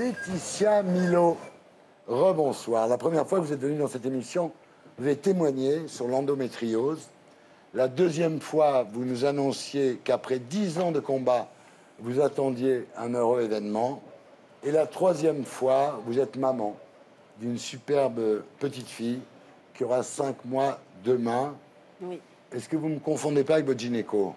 Laetitia Milo, rebonsoir. La première fois que vous êtes venue dans cette émission, vous avez témoigné sur l'endométriose. La deuxième fois, vous nous annonciez qu'après 10 ans de combat, vous attendiez un heureux événement. Et la troisième fois, vous êtes maman d'une superbe petite fille qui aura 5 mois demain. Oui. Est-ce que vous ne me confondez pas avec votre gynéco?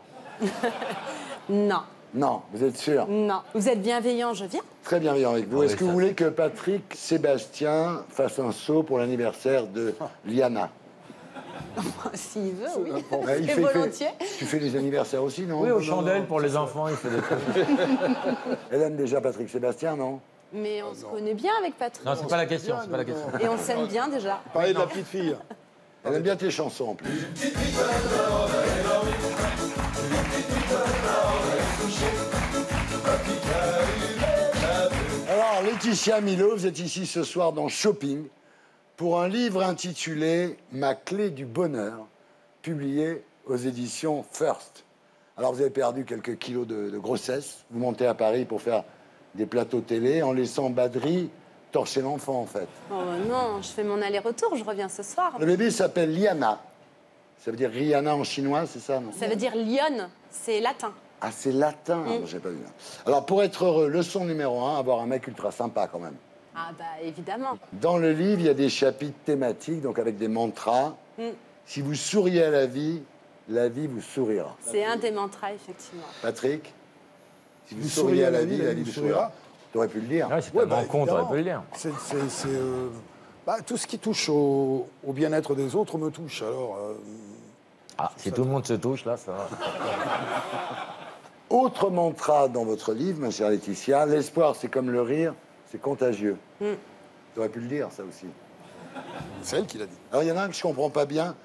Non. Non, vous êtes sûr? Non. Vous êtes bienveillant, je viens. Très bienveillant avec vous. Est-ce que vous voulez que Patrick Sébastien fasse un saut pour l'anniversaire de Liana? S'il veut, oui. Il Et fait- volontiers. Tu fais les anniversaires aussi, non? Oui, aux chandelles pour les enfants, il fait des trucs. Elle aime déjà Patrick Sébastien, non? Mais on se connaît bien avec Patrick. Non, c'est pas la question, c'est pas la question. Et on s'aime bien déjà. Parlez de la petite fille. Elle aime bien tes chansons, en plus. Alors, Laetitia Milo, vous êtes ici ce soir dans Shopping pour un livre intitulé « Ma clé du bonheur », publié aux éditions First. Alors, vous avez perdu quelques kilos de grossesse. Vous montez à Paris pour faire des plateaux télé en laissant Badri torcher l'enfant, en fait. Oh non, je fais mon aller-retour, je reviens ce soir. Le bébé s'appelle Liana. Ça veut dire Rihanna en chinois, c'est ça, non? Ça veut dire lionne, c'est latin. Ah, c'est latin. J'ai pas vu. Alors, pour être heureux, leçon numéro 1, avoir un mec ultra sympa, quand même. Ah bah évidemment. Dans le livre, il y a des chapitres thématiques, donc avec des mantras. Si vous souriez à la vie vous sourira. C'est un des mantras, effectivement. Patrick, si vous souriez à la vie vous sourira. Tu aurais pu le dire. Ouais, c'est Ouais, tellement con, t'aurais évidemment. pu le dire. Tout ce qui touche au bien-être des autres me touche. Alors, Ah, si tout le monde se touche, là, ça va. Autre mantra dans votre livre, ma chère Laetitia, l'espoir, c'est comme le rire, c'est contagieux. Tu aurais pu le dire, ça aussi. c'est elle qui l'a dit. Alors, il y en a un que je comprends pas bien.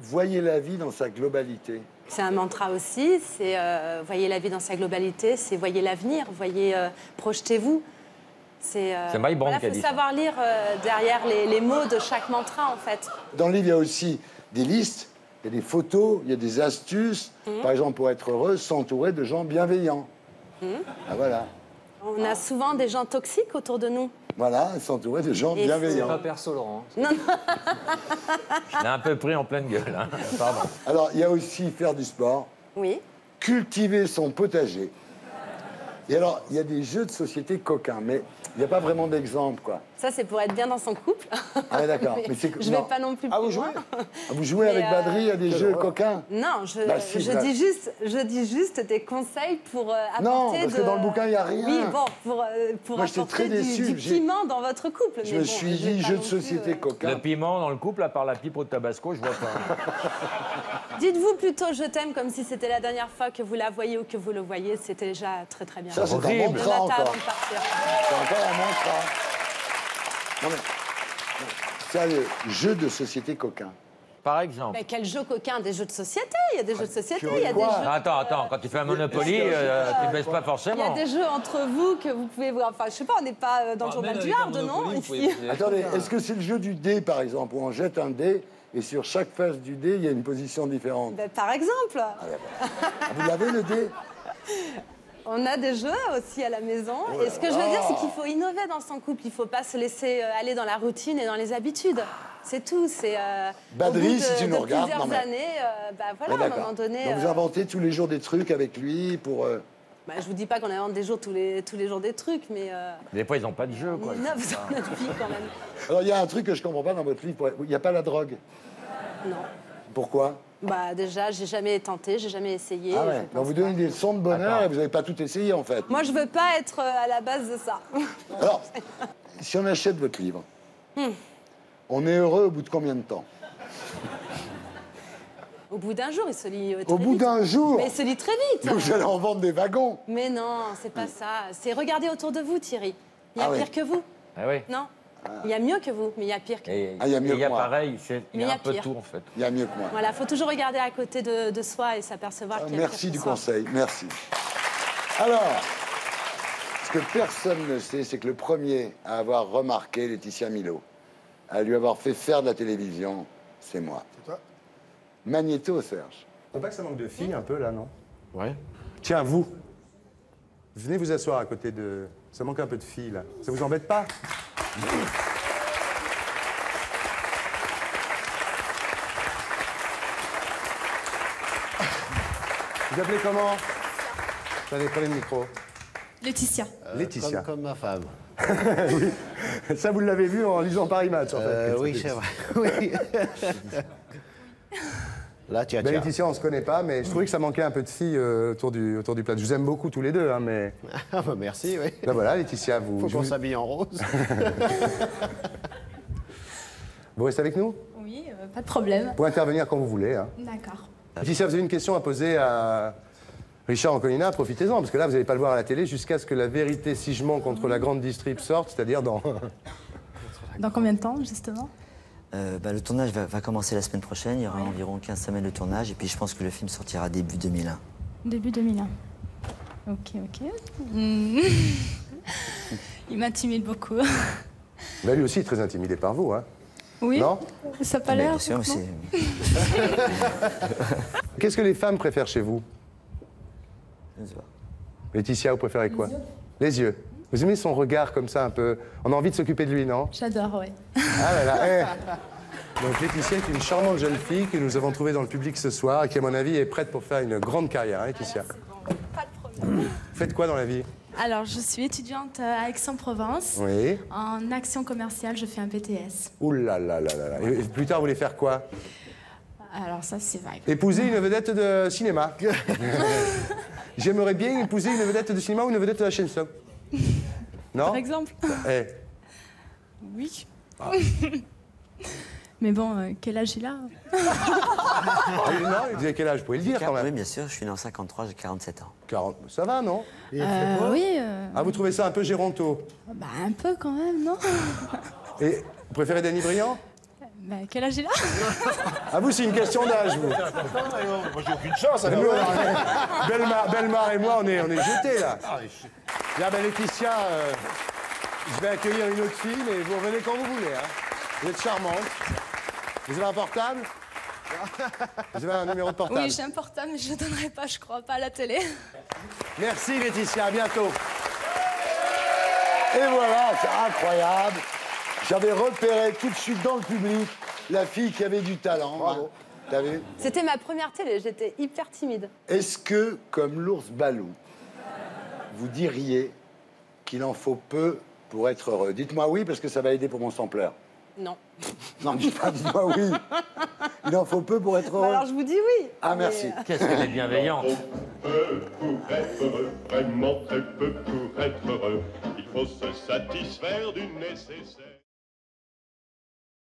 Voyez la vie dans sa globalité. C'est un mantra aussi, c'est voyez la vie dans sa globalité, c'est voyez l'avenir, voyez, projetez-vous. C'est Mike Brown qui a faut dit ça. savoir lire derrière les mots de chaque mantra, en fait. Dans le livre, il y a aussi des listes, il y a des photos, il y a des astuces. Par exemple, pour être heureux, s'entourer de gens bienveillants. Ah, voilà. On a souvent des gens toxiques autour de nous. Voilà, s'entourer de gens Et bienveillants. Pas perso, Laurent. Je l'ai un peu pris en pleine gueule, hein. Pardon. Alors, il y a aussi faire du sport, Oui. cultiver son potager. Et alors, il y a des jeux de société coquins, mais il n'y a pas vraiment d'exemple, quoi. Ça, c'est pour être bien dans son couple. Ah, ouais, d'accord. Mais Mais c'est- je vais non. pas non plus Ah, plus vous loin. jouez Ah, vous jouez avec Mais, Badri à des jeux coquins? Non, Bah, si, je bref. dis juste des conseils pour apporter Non, parce que dans le bouquin, il n'y a rien. Oui, bon, pour Moi, j'étais apporter très déçu. du piment dans votre couple. Je mais me bon, suis je vais dit, pas jeu non de plus, société coquin. Le piment dans le couple, à part la pipe au tabasco, je vois pas. Dites-vous plutôt je t'aime comme si c'était la dernière fois que vous la voyez ou que vous le voyez. C'était déjà très très bien. Ça, c'est un Horrible. Le mantra matin encore. avant de partir. C'est encore un mantra. Non, mais... Sérieux, jeu de société coquin. Par exemple. Mais quel jeu coquin, des jeux de société. Il y a des jeux de société, il y a des quoi jeux. Attends, quand tu fais un Monopoly, tu ne baisses pas Il y forcément. a des jeux entre vous que vous pouvez voir. Enfin, je sais pas, on n'est pas dans le journal du Hard, non ici. Attendez, est-ce que c'est le jeu du dé, par exemple, où on jette un dé et sur chaque face du dé, il y a une position différente? Ben, par exemple, Ah, vous l'avez, le dé? on a des jeux aussi à la maison. Et ce que je veux dire, c'est qu'il faut innover dans son couple. Il ne faut pas se laisser aller dans la routine et dans les habitudes. C'est tout. C'est Badri, au bout si tu nous de regardes, plusieurs non, mais- années, Ah, voilà, à un d'accord. moment donné. Donc vous inventez tous les jours des trucs avec lui pour... Je vous dis pas qu'on invente des jours tous les jours des trucs, mais Des fois, ils n'ont pas de jeu, quoi. on innove dans notre vie quand même. Alors, il y a un truc que je comprends pas dans votre livre. Il n'y a pas la drogue. Non. Pourquoi? Déjà, j'ai jamais tenté, j'ai jamais essayé. Ah je ouais. pense Donc vous pas. donnez des leçons de bonheur Attends. et vous n'avez pas tout essayé, en fait. Moi, je veux pas être à la base de ça. Alors, si on achète votre livre, on est heureux au bout de combien de temps? Au bout d'un jour, il se lit très Au bout vite. d'un jour? Mais il se lit très vite. Vous allez en vendre des wagons. Mais non, c'est pas ça. C'est regarder autour de vous, Thierry. Il y a Ah ouais. pire que vous. Ah oui. Non. Il y a mieux que vous, mais il y a pire que vous. Et Ah, il y a mieux il y a que moi. pareil, il Mais y il y a a un peu pire. tout, en fait. Il y a mieux que moi. Voilà, faut toujours regarder à côté de soi et s'apercevoir qu'il y a Merci pire du que soi. conseil, merci. Alors, ce que personne ne sait, c'est que le premier à avoir remarqué Laetitia Milo, à lui avoir fait faire de la télévision, c'est moi. C'est toi? Magnéto, Serge. Faut pas que ça manque de filles un peu là, non? Ouais. Tiens, vous, venez vous asseoir à côté de Ça manque un peu de filles, là. Ça vous embête pas? Vous appelez comment? Attendez, prenez le micro. Laetitia. Laetitia. Comme ma femme. Oui. Ça, vous l'avez vu en lisant Paris Match, en fait. Oui, c'est vrai. Oui. Là, tiens, Ben, tiens. Laetitia, on se connaît pas, mais je trouvais que ça manquait un peu de filles autour du plateau. Je vous aime beaucoup tous les deux, hein, mais... Ah bah merci, oui. Là, voilà, Laetitia, vous... Faut je qu'on vous- s'habille en rose. Vous restez avec nous? Oui, pas de problème. Vous pouvez intervenir quand vous voulez. Hein. D'accord. Laetitia, vous avez une question à poser à Richard Anconina, profitez-en, parce que là, vous n'allez pas le voir à la télé jusqu'à ce que la vérité si je mens contre la grande distrib sorte, c'est-à-dire dans... Dans combien de temps, justement? Le tournage va commencer la semaine prochaine. Il y aura environ 15 semaines de tournage. Et puis je pense que le film sortira début 2001. Début 2001. Ok. Il m'intimide beaucoup. Ben, lui aussi est très intimidé par vous, hein. Oui. Non? Ça n'a pas Mais l'air. bien sûr, mais non c'est... Qu'est-ce que les femmes préfèrent chez vous? Je ne sais pas. Laetitia, vous préférez quoi? Les yeux. Vous aimez son regard comme ça un peu... On a envie de s'occuper de lui, non? J'adore, ouais. Ah là là, Donc Laetitia est une charmante jeune fille que nous avons trouvée dans le public ce soir et qui, à mon avis, est prête pour faire une grande carrière, hein, Laetitia. Pas de problème. Vous faites quoi dans la vie? Alors, je suis étudiante à Aix-en-Provence. Oui. En action commerciale, je fais un BTS. Ouh là là là là là. Et plus tard, vous voulez faire quoi? Alors ça, c'est vague. Épouser une vedette de cinéma. J'aimerais bien épouser une vedette de cinéma ou une vedette de la chanson. Non? Par exemple. Eh. Oui. Mais bon, quel âge il a? Ah, non, vous avez quel âge? Vous pouvez le dire quand Oui, même. bien sûr, je suis né en 53, j'ai 47 ans. 40. Ça va, non? Oui. Ah, vous trouvez ça un peu géronto? Bah, un peu quand même, non? Et vous préférez Danny Briand? Bah, quel âge il a? Ah, vous, c'est une question d'âge, vous. Moi, j'ai aucune chance, Nous, Belmar et moi, on est jetés, là. Là, ben, Laetitia, je vais accueillir une autre fille, mais vous revenez quand vous voulez. Hein. Vous êtes charmante. Vous avez un portable? Vous avez un numéro de portable? Oui, j'ai un portable, mais je le donnerai pas, je crois, pas à la télé. Merci, Laetitia. À bientôt. Et voilà, c'est incroyable. J'avais repéré tout de suite dans le public la fille qui avait du talent. Bravo. T'as vu? C'était ma première télé, j'étais hyper timide. Est-ce que, comme l'ours Balou, vous diriez qu'il en faut peu pour être heureux? Dites-moi oui, parce que ça va aider pour mon sampleur. Non. Non, dites-moi oui. Il en faut peu pour être heureux. Bah alors je vous dis oui. Ah, Mais, merci. Qu'est-ce qu'elle est bienveillante. Peu pour être heureux, vraiment très peu pour être heureux. Il faut se satisfaire du nécessaire.